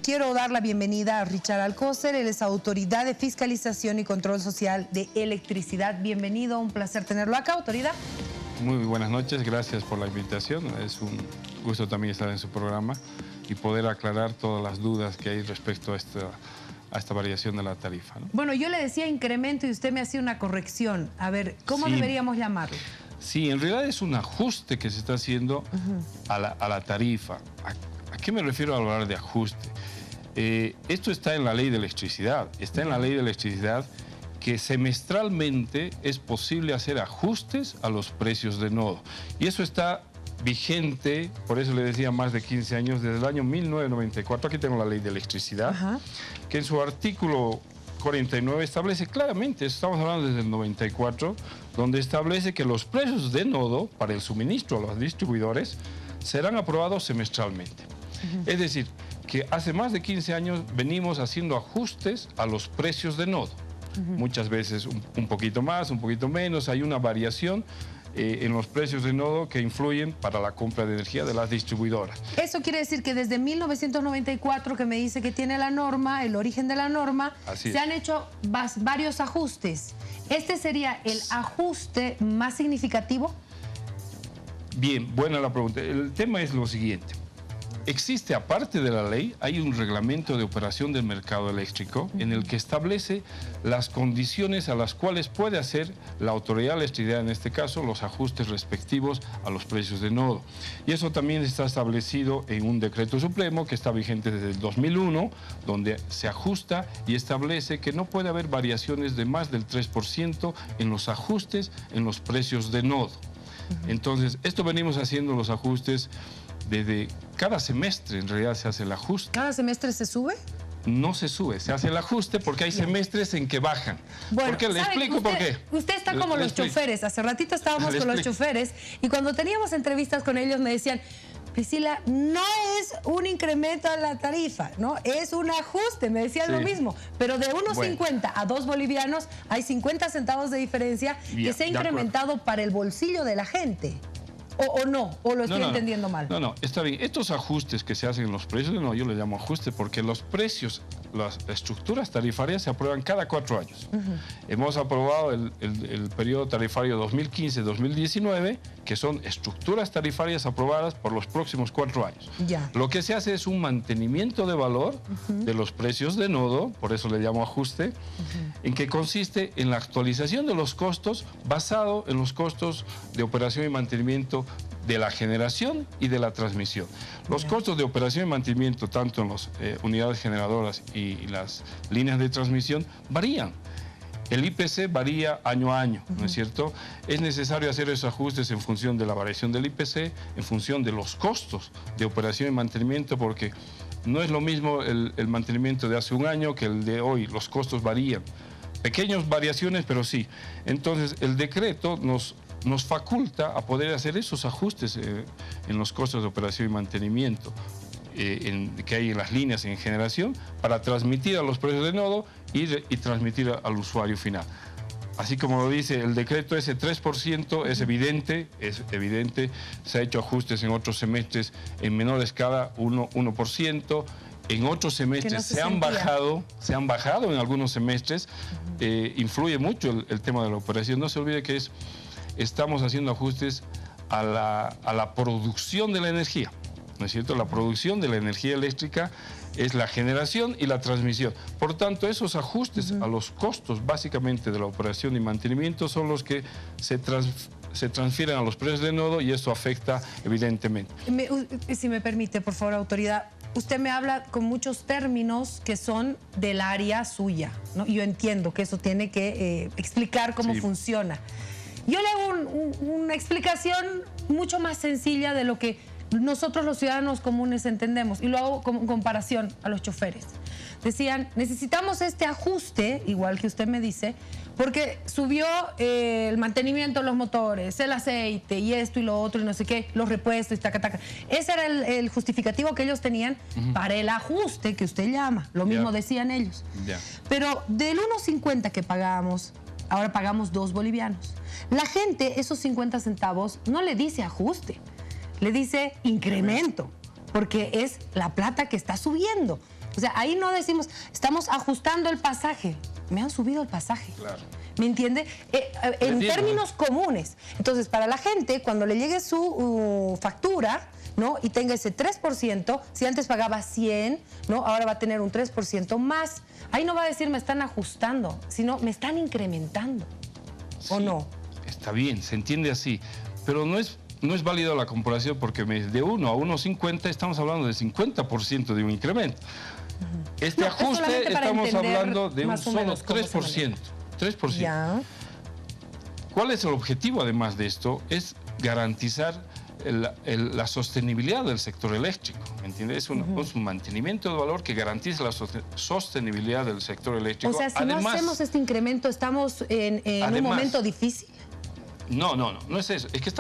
quiero dar la bienvenida a Richard Alcocer. Él es Autoridad de Fiscalización y Control Social de Electricidad. Bienvenido, un placer tenerlo acá, autoridad. Muy buenas noches, gracias por la invitación. Es un gusto también estar en su programa y poder aclarar todas las dudas que hay respecto a esta variación de la tarifa, ¿no? Bueno, yo le decía incremento y usted me hacía una corrección. A ver, ¿cómo deberíamos llamarlo? Sí, en realidad es un ajuste que se está haciendo a la tarifa. ¿A qué me refiero al hablar de ajuste? Esto está en la ley de electricidad. Está en la ley de electricidad que semestralmente es posible hacer ajustes a los precios de nodo. Y eso está vigente, por eso le decía, más de 15 años, desde el año 1994. Aquí tengo la ley de electricidad, que en su artículo 49 establece claramente, estamos hablando desde el 94, donde establece que los precios de nodo para el suministro a los distribuidores serán aprobados semestralmente. Es decir, que hace más de 15 años venimos haciendo ajustes a los precios de nodo. Muchas veces un poquito más, un poquito menos, hay una variación en los precios de nodo que influyen para la compra de energía de las distribuidoras. Eso quiere decir que desde 1994, que me dice que tiene la norma, el origen de la norma, se han hecho varios ajustes. ¿Este sería el ajuste más significativo? Bien, buena la pregunta. El tema es lo siguiente. Existe, aparte de la ley, hay un reglamento de operación del mercado eléctrico en el que establece las condiciones a las cuales puede hacer la autoridad de electricidad, en este caso, los ajustes respectivos a los precios de nodo. Y eso también está establecido en un decreto supremo que está vigente desde el 2001, donde se ajusta y establece que no puede haber variaciones de más del 3% en los ajustes en los precios de nodo. Entonces, esto venimos haciendo los ajustes desde cada semestre, en realidad se hace el ajuste. ¿Cada semestre se sube? No se sube, se hace el ajuste porque hay semestres en que bajan. Bueno, ¿por qué? Le explico por qué. Usted está como los choferes. Hace ratito estábamos con los choferes y cuando teníamos entrevistas con ellos me decían: Priscila, no es un incremento a la tarifa, ¿no? Es un ajuste, me decían lo mismo. Pero de 1.50 a 2 bolivianos hay 50 centavos de diferencia que se ha incrementado para el bolsillo de la gente. ¿O no? ¿O lo estoy entendiendo mal? No, está bien. Estos ajustes que se hacen en los precios, no, yo les llamo ajuste porque los precios, las estructuras tarifarias se aprueban cada 4 años. Hemos aprobado el periodo tarifario 2015-2019, que son estructuras tarifarias aprobadas por los próximos 4 años. Lo que se hace es un mantenimiento de valor de los precios de nodo, por eso le llamo ajuste, en que consiste en la actualización de los costos basado en los costos de operación y mantenimiento de la generación y de la transmisión. Los costos de operación y mantenimiento, tanto en las unidades generadoras y las líneas de transmisión, varían. El IPC varía año a año, ¿no es cierto? Es necesario hacer esos ajustes en función de la variación del IPC, en función de los costos de operación y mantenimiento, porque no es lo mismo el mantenimiento de hace un año que el de hoy. Los costos varían. Pequeñas variaciones, pero sí. Entonces, el decreto nos faculta a poder hacer esos ajustes en los costos de operación y mantenimiento que hay en las líneas en generación para transmitir a los precios de nodo y transmitir al usuario final. Así como lo dice el decreto, ese 3% es evidente, se ha hecho ajustes en otros semestres en menor escala, 1%. En otros semestres se han bajado en algunos semestres. Influye mucho el tema de la operación. No se olvide que estamos haciendo ajustes a la producción de la energía, ¿no es cierto? La producción de la energía eléctrica es la generación y la transmisión. Por tanto, esos ajustes a los costos básicamente de la operación y mantenimiento son los que se transfieren a los precios de nodo y eso afecta evidentemente. Si me permite, por favor, autoridad. Usted me habla con muchos términos que son del área suya, ¿no? Y yo entiendo que eso tiene que explicar cómo funciona. Yo le hago una explicación mucho más sencilla de lo que nosotros los ciudadanos comunes entendemos, y lo hago con comparación a los choferes. Decían, necesitamos este ajuste, igual que usted me dice, porque subió el mantenimiento de los motores, el aceite y esto y lo otro y no sé qué, los repuestos y taca. Ese era el justificativo que ellos tenían para el ajuste que usted llama. Lo mismo decían ellos. Pero del 1.50 que pagábamos, ahora pagamos 2 bolivianos. La gente, esos 50 centavos, no le dice ajuste, le dice incremento, porque es la plata que está subiendo. O sea, ahí no decimos, estamos ajustando el pasaje. Me han subido el pasaje. Claro. ¿Me entiende? En términos comunes. Entonces, para la gente, cuando le llegue su factura, ¿no? Y tenga ese 3%, si antes pagaba 100, ¿no? Ahora va a tener un 3% más. Ahí no va a decir me están ajustando, sino me están incrementando. Sí, ¿o no? Está bien, se entiende así, pero no es válido la comparación porque de 1 a 1,50 estamos hablando de 50% de un incremento. Este ajuste estamos hablando de un solo 3%. 3%. Ya. ¿Cuál es el objetivo además de esto? Es garantizar la sostenibilidad del sector eléctrico, ¿me entiendes? Es un mantenimiento de valor que garantiza la sostenibilidad del sector eléctrico. O sea, si además, no hacemos este incremento, ¿estamos en un momento difícil? No es eso. Es que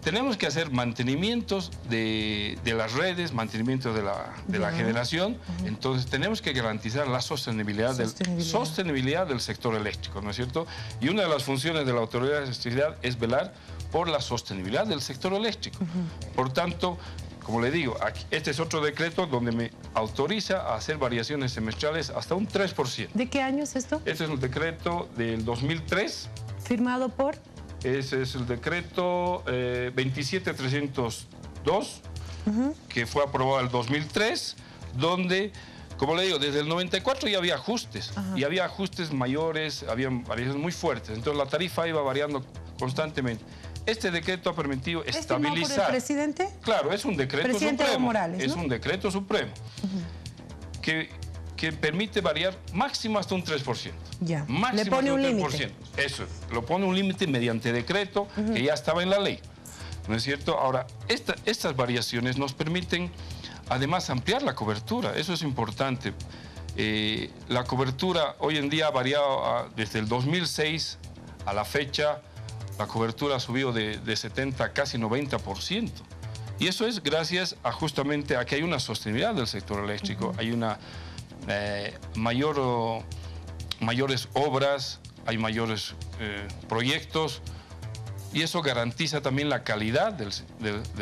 tenemos que hacer mantenimientos de las redes, mantenimiento de la generación. Entonces tenemos que garantizar la sostenibilidad del sector eléctrico, ¿no es cierto? Y una de las funciones de la Autoridad de Electricidad es velar por la sostenibilidad del sector eléctrico. Por tanto, como le digo, este es otro decreto donde me autoriza a hacer variaciones semestrales hasta un 3%. ¿De qué año es esto? Este es un decreto del 2003. ¿Firmado por? Ese es el decreto 27302, que fue aprobado en el 2003, donde, como le digo, desde el 94 ya había ajustes, y había ajustes mayores, había variaciones muy fuertes, entonces la tarifa iba variando constantemente. Este decreto ha permitido estabilizar. ¿Es firmado por el presidente? Claro, es un decreto presidente supremo. Evo Morales, ¿no? Es un decreto supremo que permite variar máximo hasta un 3%. Ya. Máximo le pone hasta un un 3%. límite. Eso, lo pone un límite mediante decreto que ya estaba en la ley. ¿No es cierto? Ahora, estas variaciones nos permiten además ampliar la cobertura. Eso es importante. La cobertura hoy en día ha variado desde el 2006 a la fecha. La cobertura ha subido de 70 a casi 90%. Y eso es gracias justamente a que hay una sostenibilidad del sector eléctrico, hay una mayores obras, hay mayores proyectos, y eso garantiza también la calidad del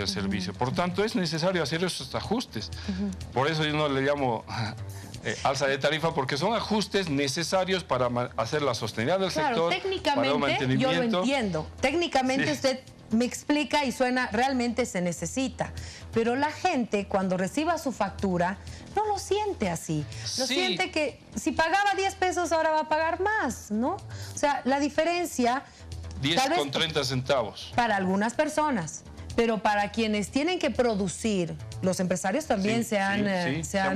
servicio. Por tanto, es necesario hacer esos ajustes. Por eso yo no le llamo alza de tarifa, porque son ajustes necesarios para hacer la sostenibilidad del sector. Técnicamente yo lo entiendo. Técnicamente usted me explica y suena, realmente se necesita. Pero la gente cuando reciba su factura no lo siente así. Lo siente que si pagaba 10 pesos ahora va a pagar más, ¿no? O sea, la diferencia... 10,30 centavos. Para algunas personas. Pero para quienes tienen que producir, los empresarios también se han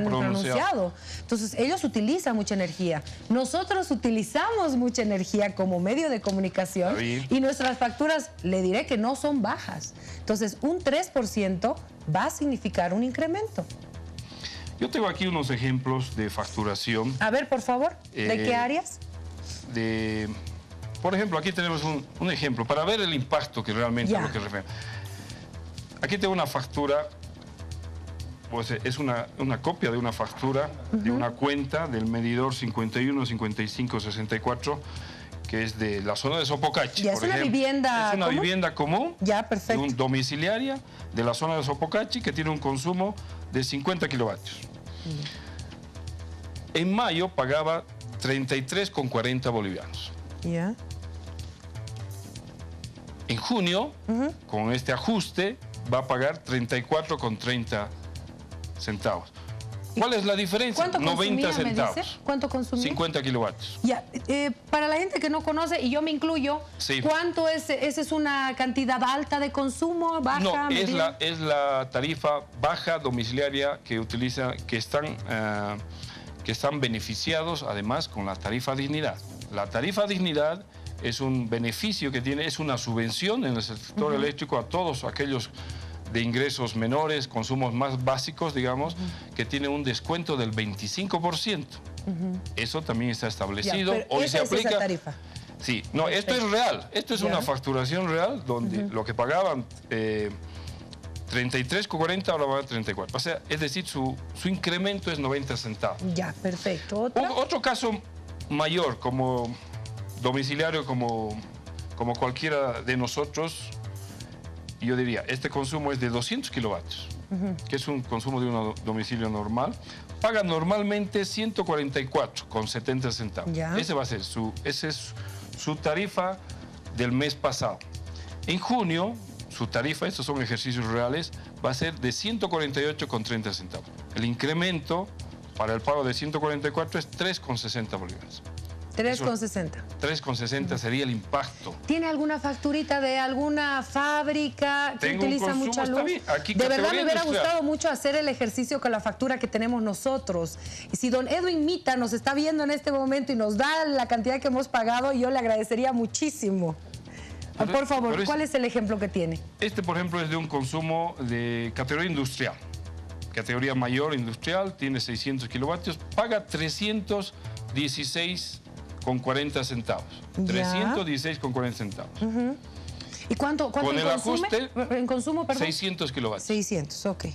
pronunciado. Entonces, ellos utilizan mucha energía. Nosotros utilizamos mucha energía como medio de comunicación y nuestras facturas, le diré que no son bajas. Entonces, un 3% va a significar un incremento. Yo tengo aquí unos ejemplos de facturación. A ver, por favor, ¿de qué áreas? Por ejemplo, aquí tenemos un ejemplo para ver el impacto que realmente es lo que refiere. Aquí tengo una factura, pues es una copia de una factura, de una cuenta del medidor 515564, que es de la zona de Sopocachi. Ya, por es ejemplo. Una vivienda. Es una vivienda común, ya, perfecto. Domiciliaria de la zona de Sopocachi, que tiene un consumo de 50 kilovatios. En mayo pagaba 33,40 bolivianos. Ya. En junio, con este ajuste, va a pagar 34,30 centavos. ¿Cuál es la diferencia? ¿Cuánto consumía, 90 centavos. me dice? ¿Cuánto consumía? 50 kilovatios. Ya, para la gente que no conoce, y yo me incluyo, ¿cuánto es? ¿Esa es una cantidad alta de consumo, baja? No, es la tarifa baja domiciliaria que están beneficiados además con la tarifa dignidad. La tarifa dignidad es un beneficio que tiene, es una subvención en el sector eléctrico a todos aquellos de ingresos menores, consumos más básicos, digamos, que tiene un descuento del 25%. Eso también está establecido. Ya, hoy se aplica. Esa tarifa. Sí, no, esto es real. Esto es una facturación real donde lo que pagaban 33,40 ahora va a 34. O sea, es decir, su incremento es 90 centavos. Ya, perfecto. Otro caso mayor, como domiciliario, como cualquiera de nosotros, y yo diría, este consumo es de 200 kilovatios, que es un consumo de un domicilio normal, paga normalmente 144,70 centavos. Ya. Ese va a ser esa es su tarifa del mes pasado. En junio, su tarifa, estos son ejercicios reales, va a ser de 148,30 centavos. El incremento para el pago de 144 es 3,60 bolívares. 3,60. 3,60 sería el impacto. ¿Tiene alguna facturita de alguna fábrica que Tengo utiliza un consumo, mucha luz? está bien. Aquí, de verdad categoría me hubiera industrial. gustado mucho hacer el ejercicio con la factura que tenemos nosotros. Y si don Edwin Mita nos está viendo en este momento y nos da la cantidad que hemos pagado, yo le agradecería muchísimo. Por favor, ¿cuál es el ejemplo que tiene? Este, por ejemplo, es de un consumo de categoría industrial. Categoría mayor industrial, tiene 600 kilovatios, paga 316,40 centavos. Ya. 316,40 centavos. ¿Y cuánto Con el consume? ajuste, En consumo, perdón. 600 kilovatios. 600, ok.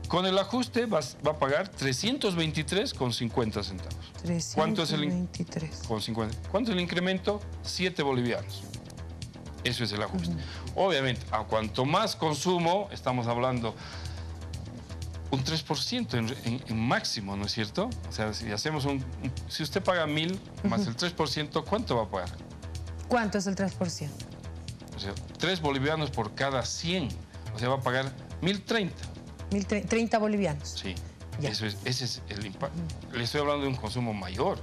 Con el ajuste va a pagar 323,50 centavos. 323. ¿Cuánto es ¿Cuánto es el incremento? 7 bolivianos. Eso es el ajuste. Obviamente, a cuanto más consumo, estamos hablando un 3% en máximo, ¿no es cierto? O sea, si hacemos si usted paga 1.000 más el 3%, ¿cuánto va a pagar? ¿Cuánto es el 3%? O sea, 3 bolivianos por cada 100. O sea, va a pagar 1.030. 30 bolivianos. Sí. Ya. Ese es el impacto. Le estoy hablando de un consumo mayor.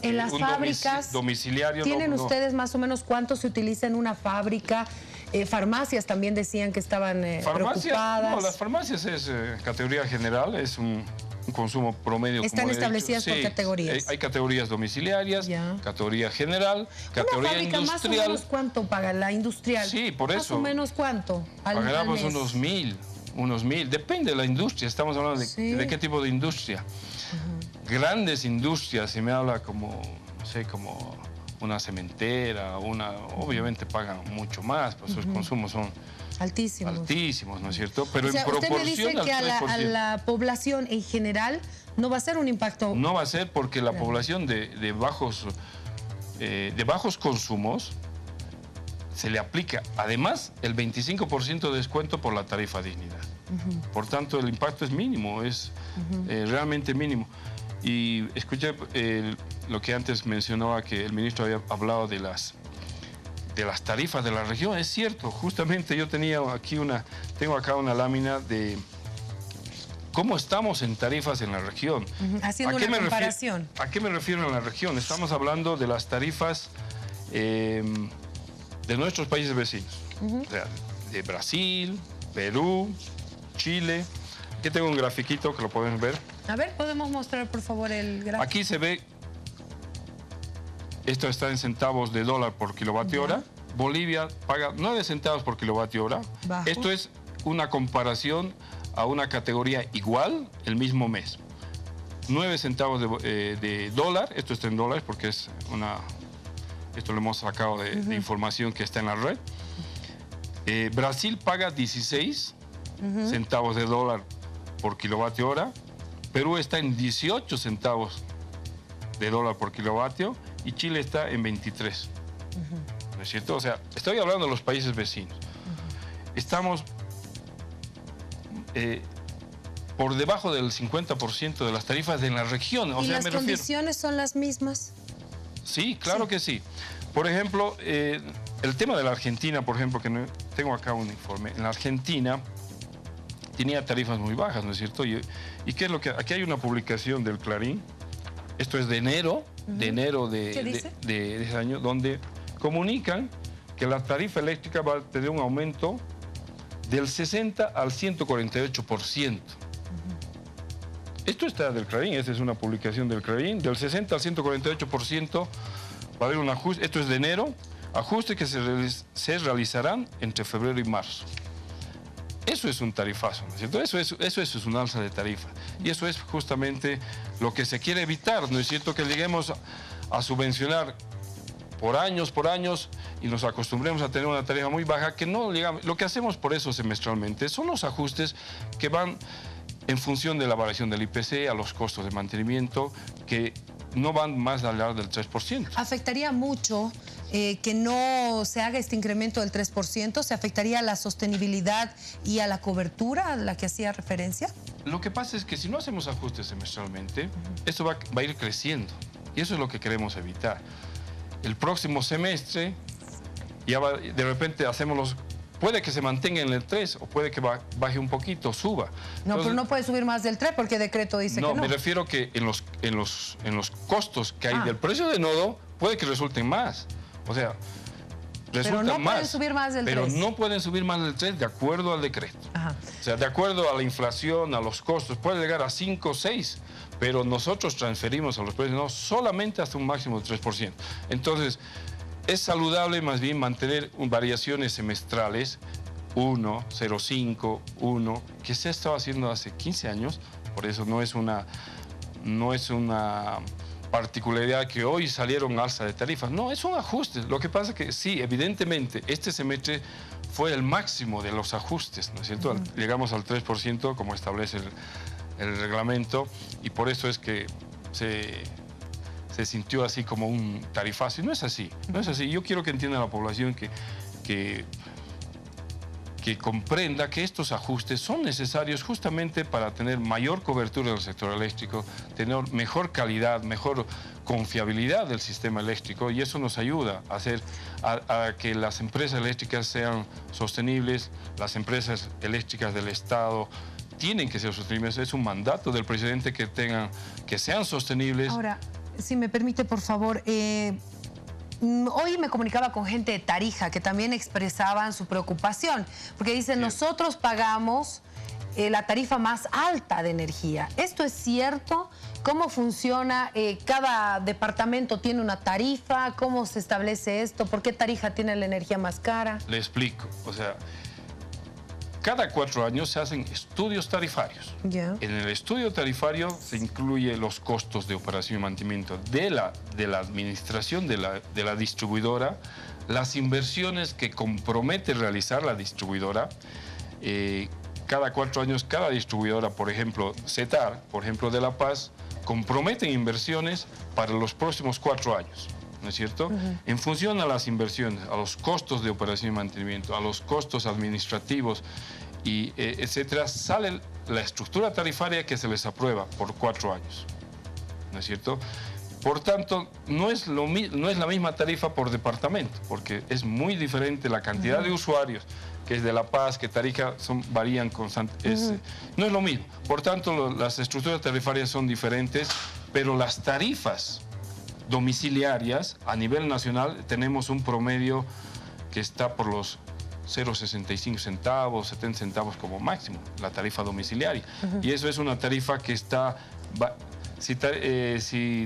En las fábricas domiciliario. ¿Tienen no. ustedes más o menos cuánto se utiliza en una fábrica? Farmacias también decían que estaban preocupadas. No, las farmacias es categoría general, es un consumo promedio. Están como establecidas por categorías. Hay categorías domiciliarias, Ya. Categoría general, categoría ¿Una fábrica industrial. más o menos cuánto paga la industrial? Sí, por eso. Más o menos cuánto al Pagaremos mes? unos 1.000. Depende de la industria. Estamos hablando Sí. de qué tipo de industria. Grandes industrias, si me habla como, no sé, como una cementera, obviamente pagan mucho más, pues sus consumos son altísimos, ¿no es cierto? Pero o sea, en proporción usted me dice que a la población en general no va a ser un impacto. No va a ser porque la población de bajos consumos se le aplica además el 25% de descuento por la tarifa dignidad. Por tanto, el impacto es mínimo, es realmente mínimo. Y escuché lo que antes mencionaba, que el ministro había hablado de las tarifas de la región. Es cierto, justamente yo tengo acá una lámina de cómo estamos en tarifas en la región. Haciendo una comparación. ¿A qué me refiero en la región? Estamos hablando de las tarifas de nuestros países vecinos. O sea, de Brasil, Perú, Chile. Aquí tengo un grafiquito que lo pueden ver. A ver, ¿podemos mostrar, por favor, el gráfico? Aquí se ve, esto está en centavos de dólar por kilovatio hora. Bolivia paga 9 centavos por kilovatio hora. Bajo. Esto es una comparación a una categoría igual el mismo mes. 9 centavos de dólar, esto está en dólares porque esto lo hemos sacado de información que está en la red. Brasil paga 16 centavos de dólar por kilovatio hora. Perú está en 18 centavos de dólar por kilovatio y Chile está en 23. ¿No es cierto? O sea, estoy hablando de los países vecinos. Estamos por debajo del 50% de las tarifas de la región. O ¿Y sea, las condiciones son las mismas? Sí, claro que sí. Por ejemplo, el tema de la Argentina, por ejemplo, que tengo acá un informe. En la Argentina tenía tarifas muy bajas, ¿no es cierto? ¿Y qué es lo que...? Aquí hay una publicación del Clarín. Esto es de enero, de ese año, donde comunican que la tarifa eléctrica va a tener un aumento del 60 al 148%. Esto está del Clarín, esta es una publicación del Clarín. Del 60 al 148% va a haber un ajuste. Esto es de enero, ajustes que se realizarán entre febrero y marzo. Eso es un tarifazo, ¿no es cierto? Eso es un alza de tarifa. Y eso es justamente lo que se quiere evitar, ¿no es cierto? Que lleguemos a subvencionar por años y nos acostumbremos a tener una tarifa muy baja, que no llegamos. Lo que hacemos por eso semestralmente son los ajustes que van en función de la variación del IPC a los costos de mantenimiento, que no van más allá del 3%. ¿Afectaría mucho que no se haga este incremento del 3%? ¿Se afectaría a la sostenibilidad y a la cobertura a la que hacía referencia? Lo que pasa es que si no hacemos ajustes semestralmente, esto va a ir creciendo. Y eso es lo que queremos evitar. El próximo semestre, ya de repente hacemos los... Puede que se mantenga en el 3 o puede que baje un poquito, suba. No, entonces, pero no puede subir más del 3 porque el decreto dice que no. No, me refiero que en los costos que hay del precio de nodo, puede que resulten más. O sea, resultan pero no más. Pueden subir más del 3. Pero no pueden subir más del 3 de acuerdo al decreto. Ajá. O sea, de acuerdo a la inflación, a los costos, puede llegar a 5 o 6, pero nosotros transferimos a los precios de nodo solamente hasta un máximo de 3%. Entonces, es saludable más bien mantener variaciones semestrales, 1, 0,5, 1, que se ha estado haciendo hace 15 años, por eso no es una particularidad que hoy salieron alza de tarifas, no, es un ajuste. Lo que pasa es que sí, evidentemente, este semestre fue el máximo de los ajustes, ¿no es cierto? Llegamos al 3% como establece el reglamento y por eso es que se sintió así como un tarifazo. Y no es así, no es así. Yo quiero que entienda la población que comprenda que estos ajustes son necesarios justamente para tener mayor cobertura del sector eléctrico, tener mejor calidad, mejor confiabilidad del sistema eléctrico y eso nos ayuda a que las empresas eléctricas sean sostenibles, las empresas eléctricas del Estado tienen que ser sostenibles. Es un mandato del presidente que sean sostenibles. Ahora, si me permite, por favor, hoy me comunicaba con gente de Tarija que también expresaban su preocupación, porque dicen, nosotros pagamos la tarifa más alta de energía. ¿Esto es cierto? ¿Cómo funciona? ¿Cada departamento tiene una tarifa? ¿Cómo se establece esto? ¿Por qué Tarija tiene la energía más cara? Le explico, o sea... Cada 4 años se hacen estudios tarifarios. Yeah. En el estudio tarifario se incluye los costos de operación y mantenimiento de la administración de la distribuidora, las inversiones que compromete realizar la distribuidora. Cada 4 años, cada distribuidora, por ejemplo, CETAR, por ejemplo, de La Paz, comprometen inversiones para los próximos 4 años. ¿No es cierto? En función a las inversiones, a los costos de operación y mantenimiento, a los costos administrativos, y etcétera, sale la estructura tarifaria que se les aprueba por 4 años. ¿No es cierto? Por tanto, no es la misma tarifa por departamento, porque es muy diferente la cantidad de usuarios, que es de La Paz, que Tarija, varían constantemente. No es lo mismo. Por tanto, las estructuras tarifarias son diferentes, pero las tarifas domiciliarias a nivel nacional tenemos un promedio que está por los 0,65 centavos, 70 centavos como máximo, la tarifa domiciliaria. Y eso es una tarifa que está... Si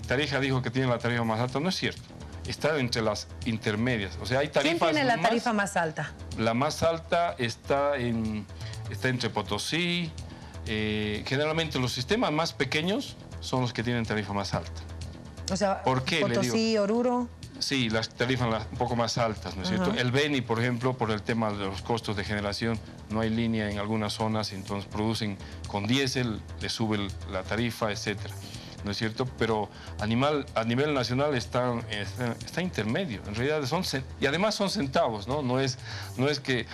Tarija dijo que tiene la tarifa más alta, no es cierto. Está entre las intermedias. O sea, hay tarifas... ¿Quién tiene la tarifa más alta? La más alta está entre Potosí. Generalmente los sistemas más pequeños son los que tienen tarifa más alta. O sea, ¿por qué? Potosí, Oruro. Sí, las tarifas un poco más altas, ¿no es cierto? El Beni, por ejemplo, por el tema de los costos de generación, no hay línea en algunas zonas, entonces producen con diésel, le sube la tarifa, etcétera, ¿no es cierto? Pero a nivel nacional está intermedio, en realidad y además son centavos, ¿no? No es que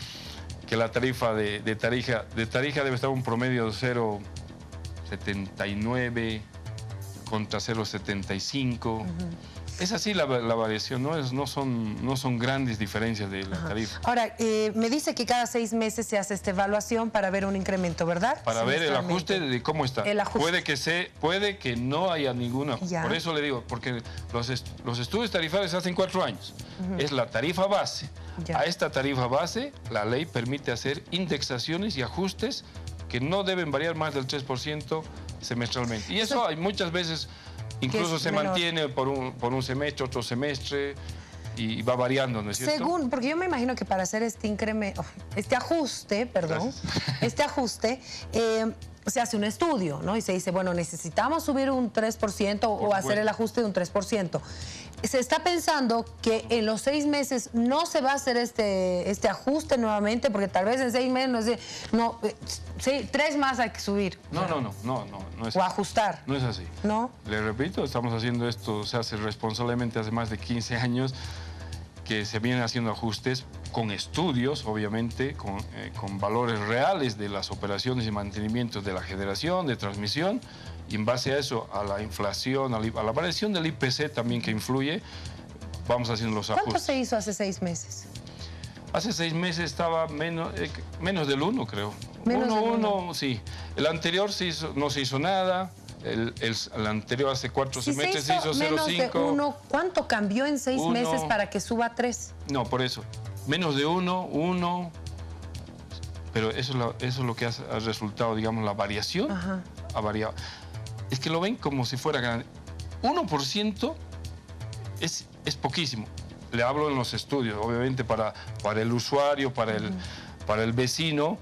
la tarifa de Tarija debe estar un promedio de 0,79 contra 0,75. Es así la variación, no son grandes diferencias de la tarifa. Ahora, me dice que cada 6 meses se hace esta evaluación para ver un incremento, ¿verdad? Para ver el ajuste de cómo está. El ajuste. Puede que no haya ningún ajuste. Ya. Por eso le digo, porque los estudios tarifarios se hacen 4 años. Es la tarifa base. Ya. A esta tarifa base, la ley permite hacer indexaciones y ajustes que no deben variar más del 3% semestralmente. Y eso hay muchas veces... Incluso se mantiene por un semestre, otro semestre, y va variando, ¿no es cierto? Porque yo me imagino que para hacer este ajuste, se hace un estudio, ¿no? Y se dice, bueno, necesitamos subir un 3% o hacer el ajuste de un 3%. Se está pensando que en los 6 meses no se va a hacer este ajuste nuevamente, porque tal vez en 6 meses, 3 más hay que subir. No es O ajustar. No es así. ¿No? Le repito, estamos haciendo esto, se hace responsablemente hace más de 15 años, que se vienen haciendo ajustes con estudios, obviamente, con valores reales de las operaciones y mantenimientos de la generación, de transmisión, y en base a eso, a la inflación, a la variación del IPC también que influye, vamos haciendo los ajustes. ¿Cuánto se hizo hace 6 meses? Hace 6 meses estaba menos del 1, creo. Menos del 1, sí. El anterior no se hizo nada. El anterior hace 4 semestres se hizo 0,5. Menos de 1, ¿cuánto cambió en 6 meses para que suba a 3? No, por eso. Menos de 1. Pero eso es lo que ha resultado, digamos, la variación. Ajá. Ha variado. Es que lo ven como si fuera grande. 1% es poquísimo. Le hablo en los estudios, obviamente para el usuario, para el vecino.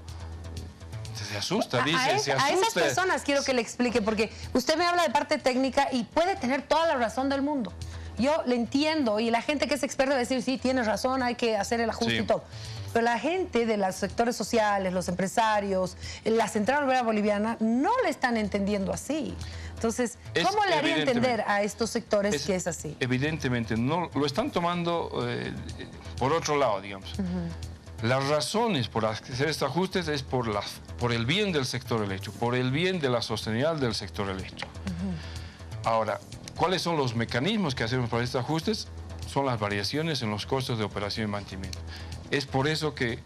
Se asusta, dice, se asusta. A esas personas quiero que le explique, porque usted me habla de parte técnica y puede tener toda la razón del mundo. Yo le entiendo, y la gente que es experta va a decir, sí, tienes razón, hay que hacer el ajuste y todo. Pero la gente de los sectores sociales, los empresarios, la Central Obrera Boliviana, no le están entendiendo así. Entonces, ¿cómo le haría entender a estos sectores que es así? Evidentemente, no lo están tomando por otro lado, digamos. Las razones por hacer estos ajustes es por el bien del sector eléctrico, por el bien de la sostenibilidad del sector eléctrico. Ahora, ¿cuáles son los mecanismos que hacemos para estos ajustes? Son las variaciones en los costos de operación y mantenimiento. Es por eso que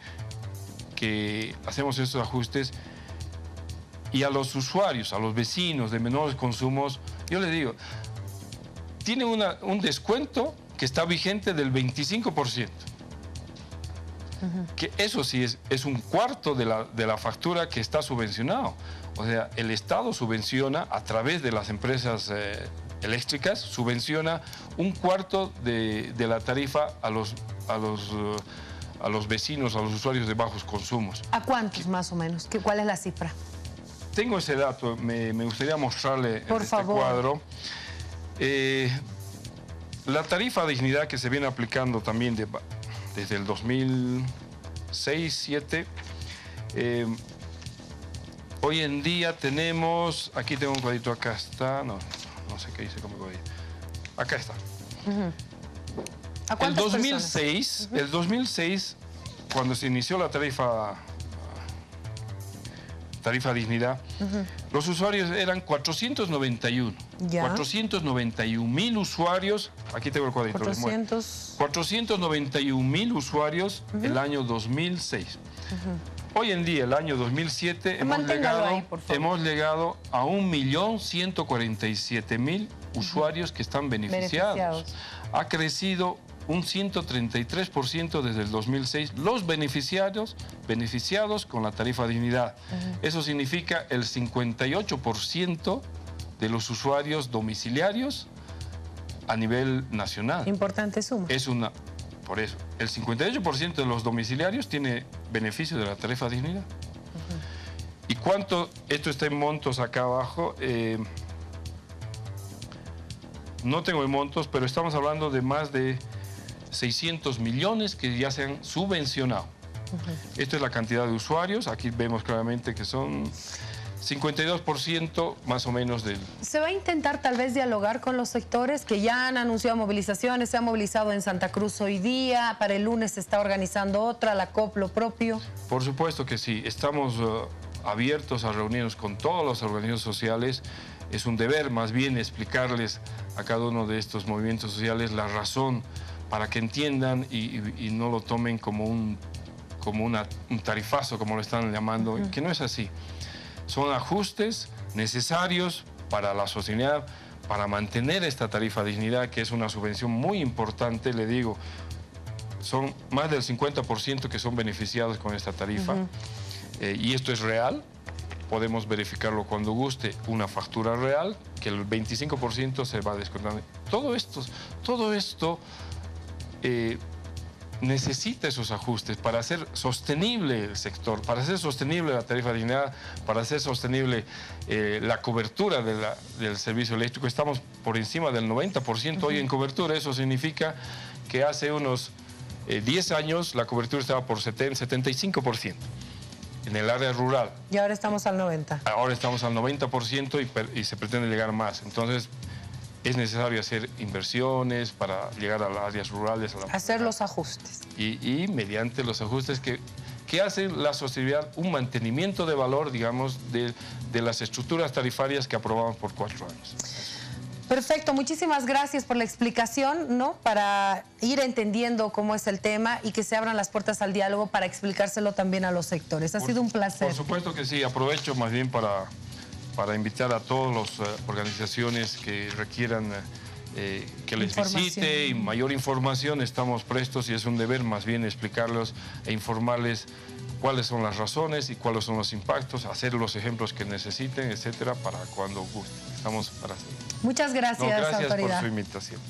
hacemos estos ajustes. Y a los usuarios, a los vecinos de menores consumos, yo les digo, tienen un descuento que está vigente del 25%. Que eso sí es un cuarto de la factura que está subvencionado. O sea, el Estado subvenciona a través de las empresas eléctricas, subvenciona un cuarto de la tarifa a los vecinos, a los usuarios de bajos consumos. ¿A cuántos más o menos? ¿Cuál es la cifra? Tengo ese dato, me gustaría mostrarle Por este favor. cuadro. La tarifa dignidad que se viene aplicando también desde el 2006-2007, hoy en día tenemos, aquí tengo un cuadrito, acá está, no sé qué dice como cuadrito, acá está. ¿A cuántas el 2006, cuando se inició la tarifa dignidad, los usuarios eran 491. Ya. 491.000 usuarios, aquí tengo el cuadrito. 491.000 usuarios el año 2006. Hoy en día, el año 2007, hemos llegado a 1.147.000 usuarios que están beneficiados. Ha crecido un 133% desde el 2006, los beneficiados con la tarifa dignidad. Eso significa el 58% de los usuarios domiciliarios a nivel nacional. Importante suma. Por eso, el 58% de los domiciliarios tiene beneficio de la tarifa dignidad. ¿Y cuánto? Esto está en montos acá abajo. No tengo en montos, pero estamos hablando de más de 600 millones que ya se han subvencionado. Esto es la cantidad de usuarios. Aquí vemos claramente que son 52% más o menos del... ¿Se va a intentar tal vez dialogar con los sectores que ya han anunciado movilizaciones? Se ha movilizado en Santa Cruz hoy día, para el lunes se está organizando otra, la COP, lo propio. Por supuesto que sí. Estamos abiertos a reunirnos con todas las organizaciones sociales. Es un deber más bien explicarles a cada uno de estos movimientos sociales la razón para que entiendan y no lo tomen como un tarifazo, como lo están llamando, que no es así. Son ajustes necesarios para la sociedad, para mantener esta tarifa dignidad, que es una subvención muy importante, le digo. Son más del 50% que son beneficiados con esta tarifa. Y esto es real. Podemos verificarlo cuando guste, una factura real, que el 25% se va descontando. Todo esto necesita esos ajustes para hacer sostenible el sector, para hacer sostenible la tarifa de dignidad, para hacer sostenible la cobertura del servicio eléctrico. Estamos por encima del 90% hoy en cobertura. Eso significa que hace unos 10 años la cobertura estaba por 75% en el área rural. Y ahora estamos al 90%. Ahora estamos al 90% y se pretende llegar más. Entonces, es necesario hacer inversiones para llegar a las áreas rurales. Hacer los ajustes. Y mediante los ajustes que hacen la sostenibilidad un mantenimiento de valor, digamos, de las estructuras tarifarias que aprobamos por 4 años. Perfecto, muchísimas gracias por la explicación, ¿no? Para ir entendiendo cómo es el tema y que se abran las puertas al diálogo para explicárselo también a los sectores. Ha sido un placer. Por supuesto que sí, aprovecho más bien para invitar a todas las organizaciones que requieran que les visite y mayor información. Estamos prestos y es un deber más bien explicarlos e informarles cuáles son las razones y cuáles son los impactos, hacer los ejemplos que necesiten, etcétera, para cuando gusten. Estamos para hacer. Muchas gracias, gracias autoridad. por su invitación.